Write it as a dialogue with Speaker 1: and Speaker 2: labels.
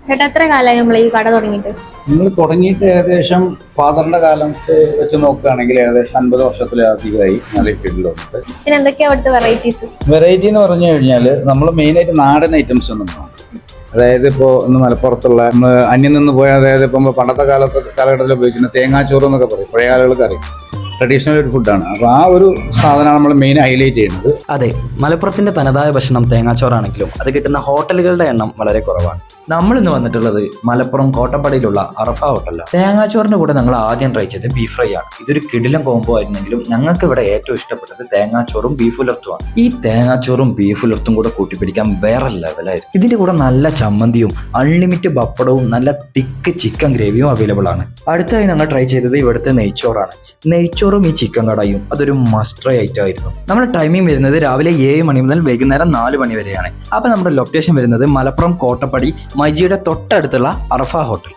Speaker 1: ചേട്ടാ എത്ര കാലമായി നമ്മൾ ഈ കട തുടങ്ങിയിട്ട്?
Speaker 2: നിങ്ങൾ തുടങ്ങിയിട്ട് ഏകദേശം ഫാദറിന്റെ കാലത്ത് വെച്ച് നോക്കുകയാണെങ്കിൽ ഏകദേശം 50 വർഷത്തിലധികമായി നല്ല ഫീൽഡിലുണ്ട്.
Speaker 1: പിന്നെ എന്തൊക്കെയാ അവിടുത്തെ വെറൈറ്റീസ്?
Speaker 2: വെറൈറ്റി എന്ന് പറഞ്ഞു കഴിഞ്ഞാൽ നമ്മൾ മെയിനായിട്ട് നാടൻ ഐറ്റംസ് ഒന്നും കാണും. അതായത് ഇപ്പോൾ ഇന്ന് മലപ്പുറത്തുള്ള നമ്മൾ അന്യം നിന്ന് പോയ, അതായത് ഇപ്പം പണ്ടത്തെ കാലഘട്ടത്തിൽ ഉപയോഗിക്കുന്ന തേങ്ങാച്ചോറ് എന്നൊക്കെ പറയും, പഴയ ആളുകൾക്ക് അറിയാം. ട്രഡീഷണൽ ഒരു ഫുഡാണ്. അപ്പോൾ ആ ഒരു സാധനമാണ് നമ്മൾ മെയിൻ ഹൈലൈറ്റ് ചെയ്യുന്നത്.
Speaker 3: അതെ, മലപ്പുറത്തിന്റെ തനതായ ഭക്ഷണം തേങ്ങാച്ചോറാണെങ്കിലും അത് കിട്ടുന്ന ഹോട്ടലുകളുടെ എണ്ണം വളരെ കുറവാണ്. നമ്മൾ ഇന്ന് വന്നിട്ടുള്ളത് മലപ്പുറം കോട്ടപ്പടിയിലുള്ള അറഫ ഹോട്ടലിലാണ്. തേങ്ങാച്ചോറിന്റെ കൂടെ ഞങ്ങൾ ആദ്യം ട്രൈ ചെയ്തത് ബീഫ് ഫ്രൈ ആണ്. ഇതൊരു കിടിലം കോംബോ ആയിരുന്നെങ്കിലും ഞങ്ങൾക്ക് ഇവിടെ ഏറ്റവും ഇഷ്ടപ്പെട്ടത് തേങ്ങാച്ചോറും ബീഫ് ഉലർത്തുമാണ്. ഈ തേങ്ങാച്ചോറും ബീഫ് ഉലർത്തും കൂടെ കൂട്ടിപ്പിടിക്കാൻ വേറെ ലെവലായിരുന്നു. ഇതിന്റെ കൂടെ നല്ല ചമ്മന്തിയും അൺലിമിറ്റഡ് പപ്പടവും നല്ല തിക്ക് ചിക്കൻ ഗ്രേവിയും അവൈലബിൾ ആണ്. അടുത്തായി ഞങ്ങൾ ട്രൈ ചെയ്തത് ഇവിടുത്തെ നെയ്ച്ചോറാണ്. നെയ്ച്ചോറും ഈ ചിക്കൻ കടായും അതൊരു മസ്റ്റ് ട്രൈ ഐറ്റം ആയിരുന്നു. നമ്മുടെ ടൈമിംഗ് വരുന്നത് രാവിലെ 7 മണി മുതൽ വൈകുന്നേരം 4 മണി വരെയാണ്. അപ്പോൾ നമ്മുടെ ലൊക്കേഷൻ വരുന്നത് മലപ്പുറം കോട്ടപ്പടി മൈജിയുടെ തൊട്ടടുത്തുള്ള അറഫ ഹോട്ടൽ.